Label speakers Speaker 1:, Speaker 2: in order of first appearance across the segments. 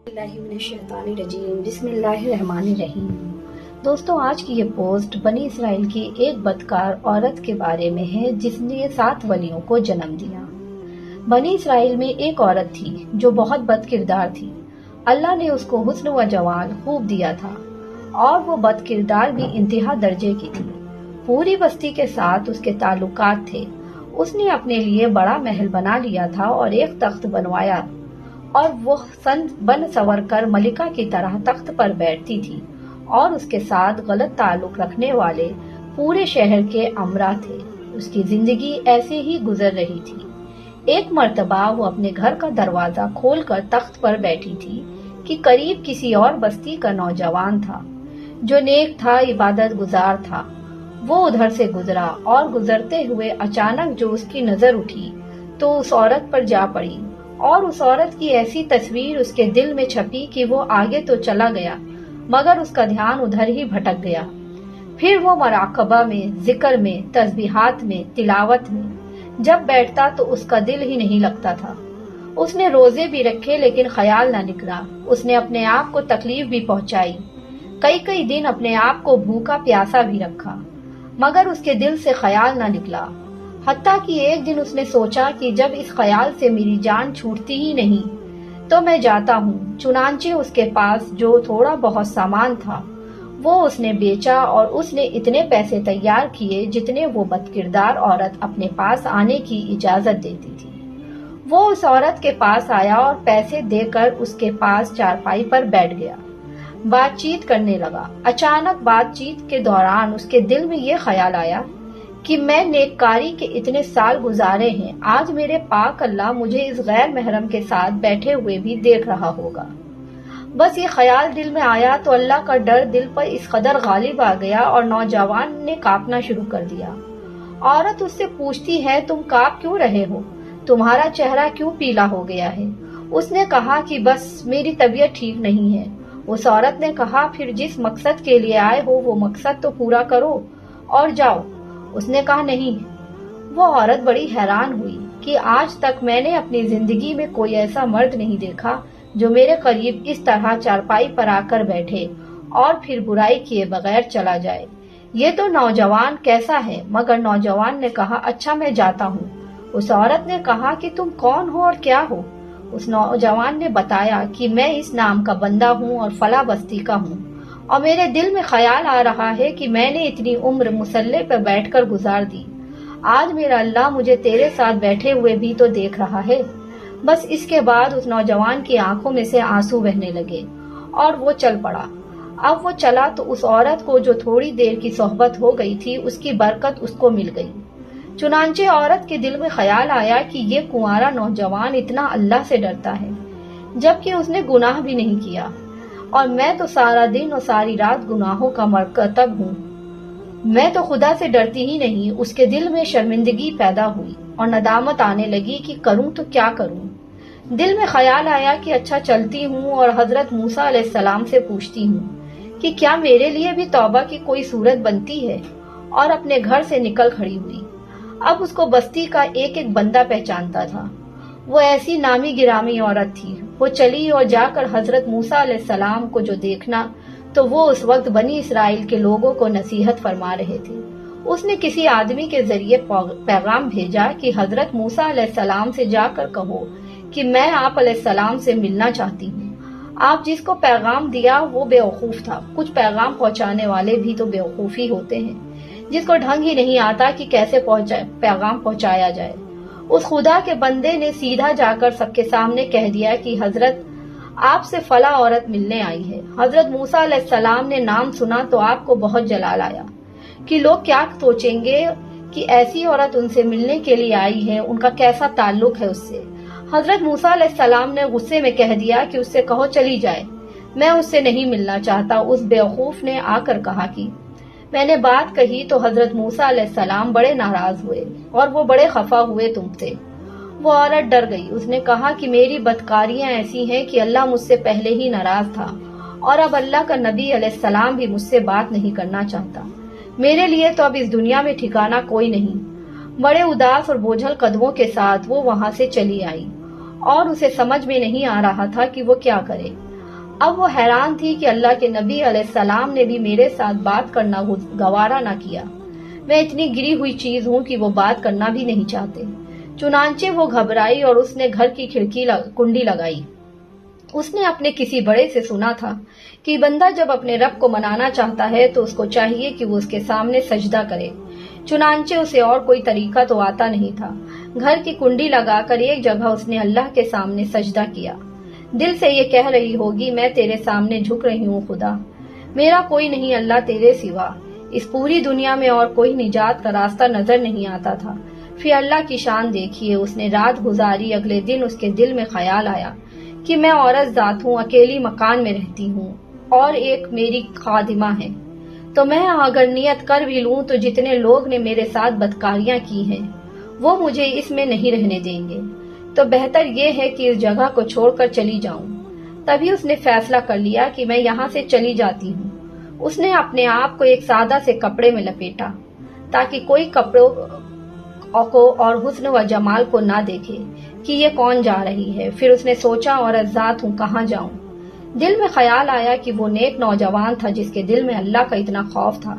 Speaker 1: بسم اللہ الرحمن الرحیم۔ دوستوں، آج کی یہ پوسٹ بنی اسرائیل کی ایک بدکار عورت کے بارے میں ہے جس نے 7 ولیوں کو جنم دیا۔ بنی اسرائیل میں ایک عورت تھی جو بہت بد کردار تھی۔ اللہ نے اس کو حسن و جمال خوب دیا تھا اور وہ بد کردار بھی انتہا درجے کی تھی۔ پوری بستی کے ساتھ اس کے تعلقات تھے۔ اس نے اپنے لیے بڑا محل بنا لیا تھا اور ایک تخت بنوایا اور وہ بن سور کر ملکہ کی طرح تخت پر بیٹھتی تھی، اور اس کے ساتھ غلط تعلق رکھنے والے پورے شہر کے امراء تھے۔ اس کی زندگی ایسے ہی گزر رہی تھی۔ ایک مرتبہ وہ اپنے گھر کا دروازہ کھول کر تخت پر بیٹھی تھی کہ قریب کسی اور بستی کا نوجوان تھا جو نیک تھا، عبادت گزار تھا۔ وہ ادھر سے گزرا اور گزرتے ہوئے اچانک جو اس کی نظر اٹھی تو اس عورت پر جا پڑی، اور اس عورت کی ایسی تصویر اس کے دل میں چھپی کہ وہ آگے تو چلا گیا مگر اس کا دھیان ادھر ہی بھٹک گیا۔ پھر وہ مراقبہ میں، ذکر میں، تسبیحات میں، تلاوت میں جب بیٹھتا تو اس کا دل ہی نہیں لگتا تھا۔ اس نے روزے بھی رکھے لیکن خیال نہ نکلا۔ اس نے اپنے آپ کو تکلیف بھی پہنچائی، کئی دن اپنے آپ کو بھوکا پیاسا بھی رکھا مگر اس کے دل سے خیال نہ نکلا۔ حتیٰ کہ ایک دن اس نے سوچا کہ جب اس خیال سے میری جان چھوٹتی ہی نہیں تو میں جاتا ہوں۔ چنانچہ اس کے پاس جو تھوڑا بہت سامان تھا وہ اس نے بیچا اور اس نے اتنے پیسے تیار کیے جتنے وہ بد کردار عورت اپنے پاس آنے کی اجازت دیتی تھی۔ وہ اس عورت کے پاس آیا اور پیسے دے کر اس کے پاس چارپائی پر بیٹھ گیا، بات چیت کرنے لگا۔ اچانک بات چیت کے دوران اس کے دل میں یہ خیال آیا کہ میں نیککاری کے اتنے سال گزارے ہیں، آج میرے پاک اللہ مجھے اس غیر محرم کے ساتھ بیٹھے ہوئے بھی دیکھ رہا ہوگا۔ بس یہ خیال دل میں آیا تو اللہ کا ڈر دل پر اس قدر غالب آ گیا اور نوجوان نے کانپنا شروع کر دیا۔ عورت اس سے پوچھتی ہے، تم کانپ کیوں رہے ہو؟ تمہارا چہرہ کیوں پیلا ہو گیا ہے؟ اس نے کہا کہ بس میری طبیعت ٹھیک نہیں ہے۔ اس عورت نے کہا، پھر جس مقصد کے لیے آئے ہو وہ مقصد تو پورا کرو اور جاؤ۔ اس نے کہا، نہیں۔ وہ عورت بڑی حیران ہوئی کہ آج تک میں نے اپنی زندگی میں کوئی ایسا مرد نہیں دیکھا جو میرے قریب اس طرح چارپائی پر آ کر بیٹھے اور پھر برائی کیے بغیر چلا جائے۔ یہ تو نوجوان کیسا ہے؟ مگر نوجوان نے کہا، اچھا میں جاتا ہوں۔ اس عورت نے کہا کہ تم کون ہو اور کیا ہو؟ اس نوجوان نے بتایا کہ میں اس نام کا بندہ ہوں اور فلاں بستی کا ہوں، اور میرے دل میں خیال آ رہا ہے کہ میں نے اتنی عمر مصلے پر بیٹھ کر گزار دی، آج میرا اللہ مجھے تیرے ساتھ بیٹھے ہوئے بھی تو دیکھ رہا ہے۔ بس اس کے بعد اس نوجوان کی آنکھوں میں سے آنسو بہنے لگے اور وہ چل پڑا۔ اب وہ چلا تو اس عورت کو جو تھوڑی دیر کی صحبت ہو گئی تھی اس کی برکت اس کو مل گئی۔ چنانچہ عورت کے دل میں خیال آیا کہ یہ کنوارا نوجوان اتنا اللہ سے ڈرتا ہے جبکہ اس نے گناہ بھی نہیں کیا، اور میں تو سارا دن اور ساری رات گناہوں کا مرتکب ہوں، میں تو خدا سے ڈرتی ہی نہیں۔ اس کے دل میں شرمندگی پیدا ہوئی اور ندامت آنے لگی کہ کروں تو کیا کروں۔ دل میں خیال آیا کہ اچھا چلتی ہوں اور حضرت موسیٰ علیہ السلام سے پوچھتی ہوں کہ کیا میرے لیے بھی توبہ کی کوئی صورت بنتی ہے، اور اپنے گھر سے نکل کھڑی ہوئی۔ اب اس کو بستی کا ایک بندہ پہچانتا تھا۔ وہ ایسی نامی گرامی عورت تھی۔ وہ چلی اور جا کر حضرت موسیٰ علیہ السلام کو جو دیکھنا تو وہ اس وقت بنی اسرائیل کے لوگوں کو نصیحت فرما رہے تھے۔ اس نے کسی آدمی کے ذریعے پیغام بھیجا کہ حضرت موسیٰ علیہ السلام سے جا کر کہو کہ میں آپ علیہ السلام سے ملنا چاہتی ہوں۔ آپ جس کو پیغام دیا وہ بیوقوف تھا۔ کچھ پیغام پہنچانے والے بھی تو بیوقوف ہی ہوتے ہیں جس کو ڈھنگ ہی نہیں آتا کہ کیسے پیغام پہنچایا جائے۔ اس خدا کے بندے نے سیدھا جا کر سب کے سامنے کہہ دیا کہ حضرت آپ سے فلاں عورت ملنے آئی ہے۔ حضرت موسیٰ علیہ السلام نے نام سنا تو آپ کو بہت جلال آیا کہ لوگ کیا سوچیں گے کہ ایسی عورت ان سے ملنے کے لیے آئی ہے، ان کا کیسا تعلق ہے اس سے۔ حضرت موسیٰ علیہ السلام نے غصے میں کہہ دیا کہ اس سے کہو چلی جائے، میں اس سے نہیں ملنا چاہتا۔ اس بیوقوف نے آ کر کہا کہ میں نے بات کہی تو حضرت موسیٰ علیہ السلام بڑے ناراض ہوئے اور وہ بڑے خفا ہوئے تم سے۔ وہ عورت ڈر گئی۔ اس نے کہا کہ میری بدکاریاں ایسی ہیں کہ اللہ مجھ سے پہلے ہی ناراض تھا اور اب اللہ کا نبی علیہ السلام بھی مجھ سے بات نہیں کرنا چاہتا۔ میرے لیے تو اب اس دنیا میں ٹھکانہ کوئی نہیں۔ بڑے اداس اور بوجھل قدموں کے ساتھ وہ وہاں سے چلی آئی اور اسے سمجھ میں نہیں آ رہا تھا کہ وہ کیا کرے۔ اب وہ حیران تھی کہ اللہ کے نبی علیہ السلام نے بھی میرے ساتھ بات کرنا گوارا نہ کیا۔ میں اتنی گری ہوئی چیز ہوں کہ وہ بات کرنا بھی نہیں چاہتے۔ چنانچہ وہ گھبرائی اور اس نے گھر کی کنڈی لگائی۔ اس نے اپنے کسی بڑے سے سنا تھا کہ بندہ جب اپنے رب کو منانا چاہتا ہے تو اس کو چاہیے کہ وہ اس کے سامنے سجدہ کرے۔ چنانچہ اسے اور کوئی طریقہ تو آتا نہیں تھا۔ گھر کی کنڈی لگا کر ایک جگہ اس نے اللہ کے سامنے سجدہ کیا۔ دل سے یہ کہہ رہی ہوگی، میں تیرے سامنے جھک رہی ہوں خدا، میرا کوئی نہیں اللہ تیرے سوا، اس پوری دنیا میں اور کوئی نجات کا راستہ نظر نہیں آتا تھا۔ پھر اللہ کی شان دیکھیے، اس نے رات گزاری۔ اگلے دن اس کے دل میں خیال آیا کہ میں عورت ذات ہوں، اکیلی مکان میں رہتی ہوں اور ایک میری خادمہ ہے، تو میں اگر نیت کر بھی لوں تو جتنے لوگ نے میرے ساتھ بدکاریاں کی ہیں وہ مجھے اس میں نہیں رہنے دیں گے، تو بہتر یہ ہے کہ اس جگہ کو چھوڑ کر چلی جاؤں۔ تبھی اس نے فیصلہ کر لیا کہ میں یہاں سے چلی جاتی ہوں۔ اس نے اپنے آپ کو ایک سادہ سے کپڑے میں لپیٹا تاکہ کوئی کپڑوں کو اور حسن و جمال کو نہ دیکھے کہ یہ کون جا رہی ہے۔ پھر اس نے سوچا، عورت ذات ہوں، کہاں جاؤں؟ دل میں خیال آیا کہ وہ نیک نوجوان تھا جس کے دل میں اللہ کا اتنا خوف تھا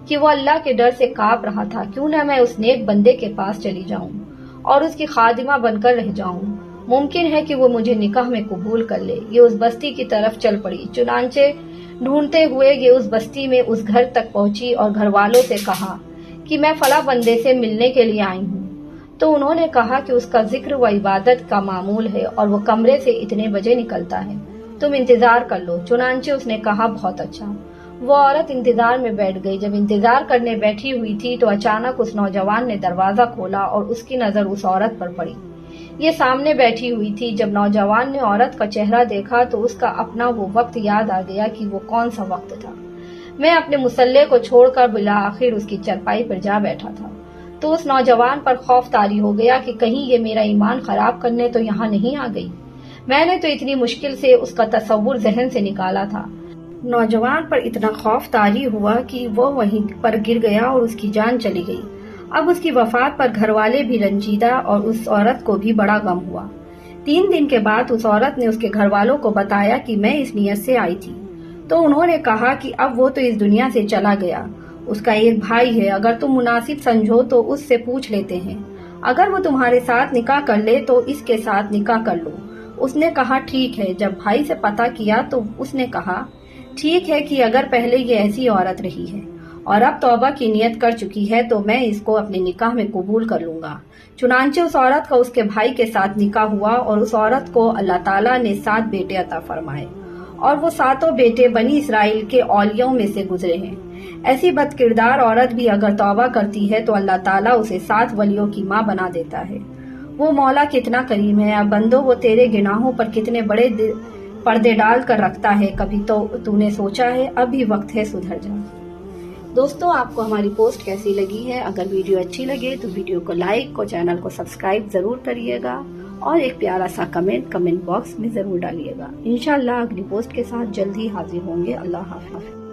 Speaker 1: کہ وہ اللہ کے ڈر سے کانپ رہا تھا۔ کیوں نہ میں اس نیک بندے کے پاس چلی جاؤں اور اس کی خادمہ بن کر رہ جاؤں، ممکن ہے کہ وہ مجھے نکاح میں قبول کر لے۔ یہ اس بستی کی طرف چل پڑی۔ چنانچہ ڈھونڈتے ہوئے یہ اس بستی میں اس گھر تک پہنچی اور گھر والوں سے کہا کہ میں فلاں بندے سے ملنے کے لیے آئی ہوں۔ تو انہوں نے کہا کہ اس کا ذکر و عبادت کا معمول ہے اور وہ کمرے سے اتنے بجے نکلتا ہے، تم انتظار کر لو۔ چنانچہ اس نے کہا، بہت اچھا۔ وہ عورت انتظار میں بیٹھ گئی۔ جب انتظار کرنے بیٹھی ہوئی تھی تو اچانک اس نوجوان نے دروازہ کھولا اور اس کی نظر اس عورت پر پڑی۔ یہ سامنے بیٹھی ہوئی تھی۔ جب نوجوان نے عورت کا چہرہ دیکھا تو اس کا اپنا وہ وقت یاد آ گیا کہ وہ کون سا وقت تھا۔ میں اپنے مسلح کو چھوڑ کر بالآخر اس کی چرپائی پر جا بیٹھا تھا تو اس نوجوان پر خوف طاری ہو گیا کہ کہیں یہ میرا ایمان خراب کرنے تو یہاں نہیں آ گئی۔ میں نے تو اتنی مشکل سے اس کا تصور ذہن سے نکالا تھا۔ نوجوان پر اتنا خوف طاری ہوا کہ وہ وہیں پر گر گیا اور اس کی جان چلی گئی۔ اب اس کی وفات پر گھر والے بھی رنجیدہ اور اس عورت کو بھی بڑا غم ہوا۔ 3 دن کے بعد اس عورت نے اس کے گھر والوں کو بتایا کہ میں اس نیت سے آئی تھی، تو انہوں نے کہا کہ اب وہ تو اس دنیا سے چلا گیا، اس کا ایک بھائی ہے، اگر تم مناسب سمجھو تو اس سے پوچھ لیتے ہیں، اگر وہ تمہارے ساتھ نکاح کر لے تو اس کے ساتھ نکاح کر لو۔ اس نے کہا ٹھیک ہے۔ جب بھائی سے پتہ کیا تو اس نے کہا ٹھیک ہے کہ اگر پہلے یہ ایسی عورت رہی ہے اور اب توبہ کی نیت کر چکی ہے تو میں اس کو اپنے نکاح میں قبول کر لوں گا۔ چنانچہ اس عورت کا اس کے بھائی کے ساتھ نکاح ہوا اور اس عورت کو اللہ تعالیٰ نے 7 بیٹے عطا فرمائے اور وہ 7 بیٹے بنی اسرائیل کے اولیاءوں میں سے گزرے ہیں۔ ایسی بد کردار عورت بھی اگر توبہ کرتی ہے تو اللہ تعالیٰ اسے 7 ولیوں کی ماں بنا دیتا ہے۔ وہ مولا کتنا کریم ہے۔ اب بندو وہ تیرے گناہوں پر کتنے بڑے پردے ڈال کر رکھتا ہے، کبھی تو نے سوچا ہے؟ اب بھی وقت ہے، سدھر جا۔ دوستوں، آپ کو ہماری پوسٹ کیسی لگی ہے؟ اگر ویڈیو اچھی لگے تو ویڈیو کو لائک اور چینل کو سبسکرائب ضرور کریے گا اور ایک پیارا سا کمنٹ باکس میں ضرور ڈالیے گا۔ انشاءاللہ اگلی پوسٹ کے ساتھ جلد ہی حاضر ہوں گے۔ اللہ حافظ۔